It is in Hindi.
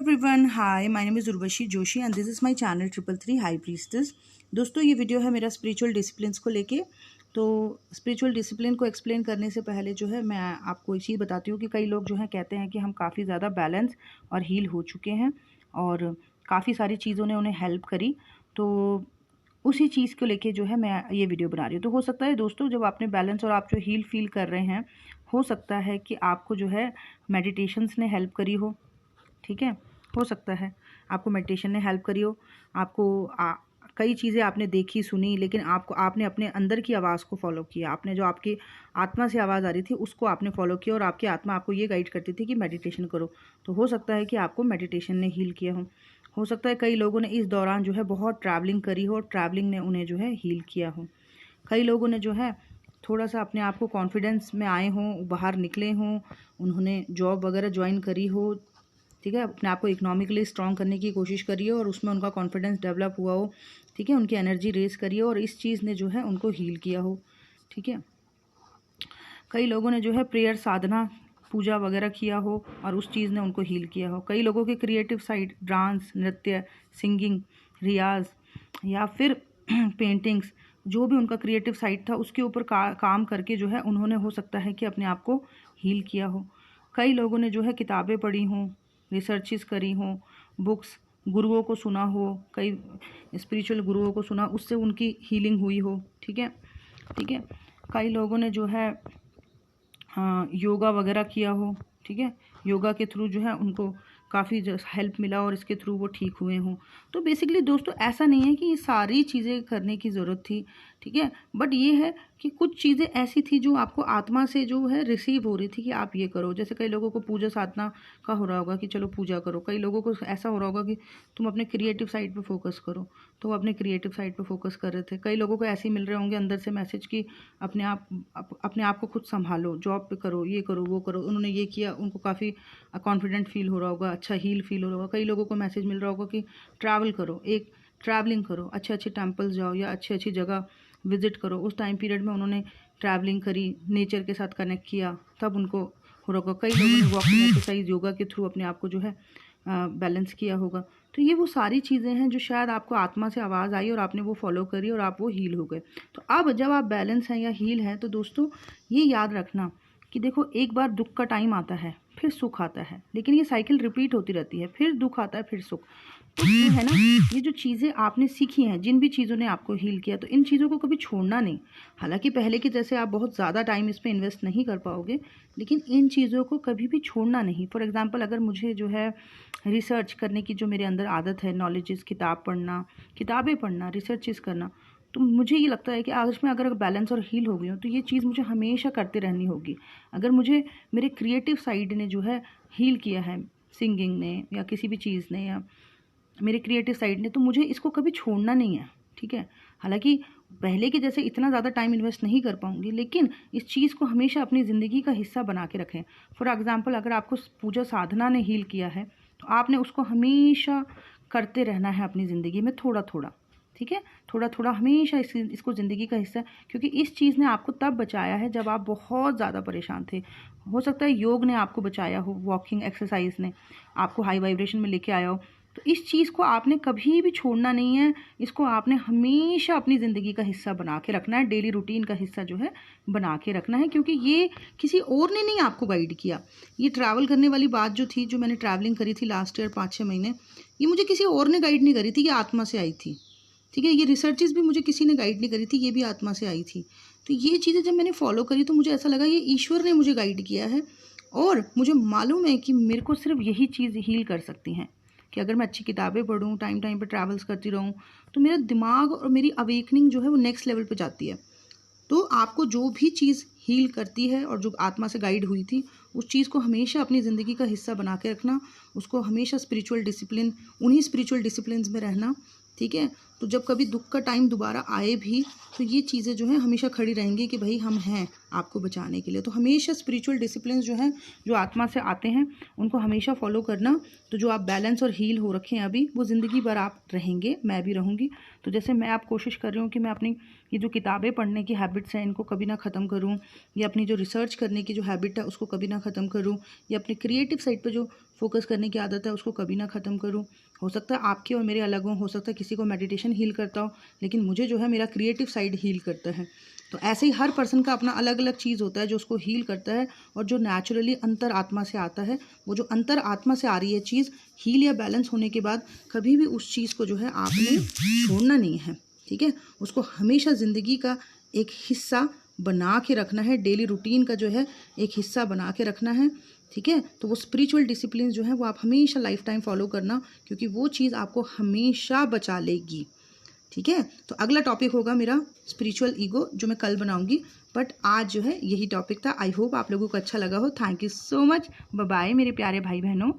Everyone, hi, my name is Urvashi Joshi and this is my channel 333 high priestess. दोस्तों, ये वीडियो है मेरा स्पिरिचुअल डिसिप्लिन्स को लेके। तो स्पिरिचुअल डिसिप्लिन को एक्सप्लेन करने से पहले जो है मैं आपको एक चीज़ बताती हूँ कि कई लोग जो हैं कहते हैं कि हम काफ़ी ज़्यादा बैलेंस और हील हो चुके हैं और काफ़ी सारी चीज़ों ने उन्हें हेल्प करी। तो उसी चीज़ को लेके जो है मैं ये वीडियो बना रही हूँ। तो हो सकता है दोस्तों, जब आपने बैलेंस और आप जो हील फील कर रहे हैं, हो सकता है कि आपको जो है मेडिटेशंस ने हेल्प करी हो। ठीक है, हो सकता है आपको मेडिटेशन ने हेल्प करी हो। आपको कई चीज़ें आपने देखी सुनी, लेकिन आपने अपने अंदर की आवाज़ को फॉलो किया। आपने जो आपकी आत्मा से आवाज़ आ रही थी उसको आपने फॉलो किया और आपकी आत्मा आपको ये गाइड करती थी कि मेडिटेशन करो। तो हो सकता है कि आपको मेडिटेशन ने हील किया हो सकता है कई लोगों ने इस दौरान जो है बहुत ट्रैवलिंग करी हो और ट्रैवलिंग ने उन्हें जो है हील किया हो। कई लोगों ने जो है थोड़ा सा अपने आप को कॉन्फिडेंस में आए हों, बाहर निकले हों, उन्होंने जॉब वगैरह ज्वाइन करी हो। ठीक है, अपने आप को इकोनॉमिकली स्ट्रॉन्ग करने की कोशिश करिए और उसमें उनका कॉन्फिडेंस डेवलप हुआ हो। ठीक है, उनकी एनर्जी रेज करिए और इस चीज़ ने जो है उनको हील किया हो। ठीक है, कई लोगों ने जो है प्रेयर, साधना, पूजा वगैरह किया हो और उस चीज़ ने उनको हील किया हो। कई लोगों की क्रिएटिव साइड, डांस, नृत्य, सिंगिंग, रियाज या फिर पेंटिंग्स, जो भी उनका क्रिएटिव साइड था उसके ऊपर काम करके जो है उन्होंने हो सकता है कि अपने आप को हील किया हो। कई लोगों ने जो है किताबें पढ़ी हों, रिसर्चेस करी हों, बुक्स, गुरुओं को सुना हो, कई स्पिरिचुअल गुरुओं को सुना, उससे उनकी हीलिंग हुई हो। ठीक है, ठीक है, कई लोगों ने जो है योगा वगैरह किया हो। ठीक है, योगा के थ्रू जो है उनको काफ़ी हेल्प मिला और इसके थ्रू वो ठीक हुए हों। तो बेसिकली दोस्तों, ऐसा नहीं है कि ये सारी चीज़ें करने की ज़रूरत थी। ठीक है, बट ये है कि कुछ चीज़ें ऐसी थी जो आपको आत्मा से जो है रिसीव हो रही थी कि आप ये करो। जैसे कई लोगों को पूजा साधना का हो रहा होगा कि चलो पूजा करो। कई लोगों को ऐसा हो रहा होगा कि तुम अपने क्रिएटिव साइड पे फोकस करो, तो वो अपने क्रिएटिव साइड पे फोकस कर रहे थे। कई लोगों को ऐसे ही मिल रहे होंगे अंदर से मैसेज कि अपने आप को खुद संभालो, जॉब पे करो, ये करो, वो करो। उन्होंने ये किया, उनको काफ़ी कॉन्फिडेंट फील हो रहा होगा, अच्छा हील फील हो रहा होगा। कई लोगों को मैसेज मिल रहा होगा कि ट्रैवल करो, एक ट्रैवलिंग करो, अच्छे अच्छे टेम्पल्स जाओ या अच्छी अच्छी जगह विजिट करो। उस टाइम पीरियड में उन्होंने ट्रैवलिंग करी, नेचर के साथ कनेक्ट किया, तब उनको हो रहा होगा। कई लोगों ने वॉकिंग एक्सरसाइज, योगा के थ्रू अपने आप को जो है बैलेंस किया होगा। तो ये वो सारी चीज़ें हैं जो शायद आपको आत्मा से आवाज़ आई और आपने वो फॉलो करी और आप वो हील हो गए। तो अब जब आप बैलेंस हैं या हील हैं, तो दोस्तों ये याद रखना कि देखो, एक बार दुख का टाइम आता है, फिर सुख आता है, लेकिन ये साइकिल रिपीट होती रहती है। फिर दुख आता है, फिर सुख। तो जो है ना, ये जो चीज़ें आपने सीखी हैं, जिन भी चीज़ों ने आपको हील किया, तो इन चीज़ों को कभी छोड़ना नहीं। हालांकि पहले की जैसे आप बहुत ज़्यादा टाइम इस पर इन्वेस्ट नहीं कर पाओगे, लेकिन इन चीज़ों को कभी भी छोड़ना नहीं। फॉर एग्जांपल, अगर मुझे जो है रिसर्च करने की जो मेरे अंदर आदत है, नॉलेजेस, किताबें पढ़ना, रिसर्चेस करना, तो मुझे ये लगता है कि आज मैं अगर बैलेंस और हील हो गई हूँ, तो ये चीज़ मुझे हमेशा करते रहनी होगी। अगर मुझे मेरे क्रिएटिव साइड ने जो है हील किया है, सिंगिंग ने या किसी भी चीज़ ने या मेरे क्रिएटिव साइड ने, तो मुझे इसको कभी छोड़ना नहीं है। ठीक है, हालांकि पहले के जैसे इतना ज़्यादा टाइम इन्वेस्ट नहीं कर पाऊंगी, लेकिन इस चीज़ को हमेशा अपनी ज़िंदगी का हिस्सा बना के रखें। फॉर एग्जांपल, अगर आपको पूजा साधना ने हील किया है, तो आपने उसको हमेशा करते रहना है अपनी ज़िंदगी में, थोड़ा थोड़ा। ठीक है, थोड़ा थोड़ा हमेशा इसको ज़िंदगी का हिस्सा, क्योंकि इस चीज़ ने आपको तब बचाया है जब आप बहुत ज़्यादा परेशान थे। हो सकता है योग ने आपको बचाया हो, वॉकिंग एक्सरसाइज ने आपको हाई वाइब्रेशन में लेके आया हो। तो इस चीज़ को आपने कभी भी छोड़ना नहीं है। इसको आपने हमेशा अपनी ज़िंदगी का हिस्सा बना के रखना है, डेली रूटीन का हिस्सा जो है बना के रखना है, क्योंकि ये किसी और ने नहीं आपको गाइड किया। ये ट्रैवल करने वाली बात जो थी, जो मैंने ट्रैवलिंग करी थी लास्ट ईयर 5-6 महीने, ये मुझे किसी और ने गाइड नहीं करी थी, ये आत्मा से आई थी। ठीक है, ये रिसर्चेस भी मुझे किसी ने गाइड नहीं करी थी, ये भी आत्मा से आई थी। तो ये चीज़ें जब मैंने फॉलो करी, तो मुझे ऐसा लगा ये ईश्वर ने मुझे गाइड किया है और मुझे मालूम है कि मेरे को सिर्फ यही चीज़ हील कर सकती हैं, कि अगर मैं अच्छी किताबें पढूं, टाइम टाइम पे ट्रैवल्स करती रहूं, तो मेरा दिमाग और मेरी अवेकनिंग जो है वो नेक्स्ट लेवल पे जाती है। तो आपको जो भी चीज़ हील करती है और जो आत्मा से गाइड हुई थी, उस चीज़ को हमेशा अपनी ज़िंदगी का हिस्सा बना के रखना, उसको हमेशा स्पिरिचुअल डिसिप्लिन, उन्हीं स्पिरिचुअल डिसिप्लिन्स में रहना। ठीक है, तो जब कभी दुख का टाइम दोबारा आए भी, तो ये चीज़ें जो है हमेशा खड़ी रहेंगी कि भाई हम हैं आपको बचाने के लिए। तो हमेशा स्पिरिचुअल डिसिप्लिन्स जो हैं, जो आत्मा से आते हैं, उनको हमेशा फॉलो करना। तो जो आप बैलेंस और हील हो रखे हैं अभी, वो ज़िंदगी भर आप रहेंगे, मैं भी रहूँगी। तो जैसे मैं आप कोशिश कर रही हूँ कि मैं अपनी ये जो किताबें पढ़ने की हैबिट्स हैं, इनको कभी ना ख़त्म करूँ, या अपनी जो रिसर्च करने की जो हैबिट है उसको कभी ना ख़त्म करूँ, या अपने क्रिएटिव साइड पे जो फोकस करने की आदत है उसको कभी ना ख़त्म करूँ। हो सकता है आपके और मेरे अलग हों, हो सकता है किसी को मेडिटेशन हील करता हो, लेकिन मुझे जो है मेरा क्रिएटिव साइड हील करता है। तो ऐसे ही हर पर्सन का अपना अलग अलग चीज़ होता है जो उसको हील करता है, और जो नेचुरली अंतर आत्मा से आता है, वो जो अंतर आत्मा से आ रही है चीज़, हील या बैलेंस होने के बाद कभी भी उस चीज़ को जो है आपने छोड़ना नहीं है, ठीक है। उसको हमेशा ज़िंदगी का एक हिस्सा बना के रखना है, डेली रूटीन का जो है एक हिस्सा बना के रखना है, ठीक है। तो वो स्पिरिचुअल डिसिप्लिन जो है वो आप हमेशा लाइफ टाइम फॉलो करना, क्योंकि वो चीज़ आपको हमेशा बचा लेगी, ठीक है। तो अगला टॉपिक होगा मेरा स्पिरिचुअल ईगो, जो मैं कल बनाऊंगी, बट आज जो है यही टॉपिक था। आई होप आप लोगों को अच्छा लगा हो। Thank you so much. Bye bye मेरे प्यारे भाई बहनों।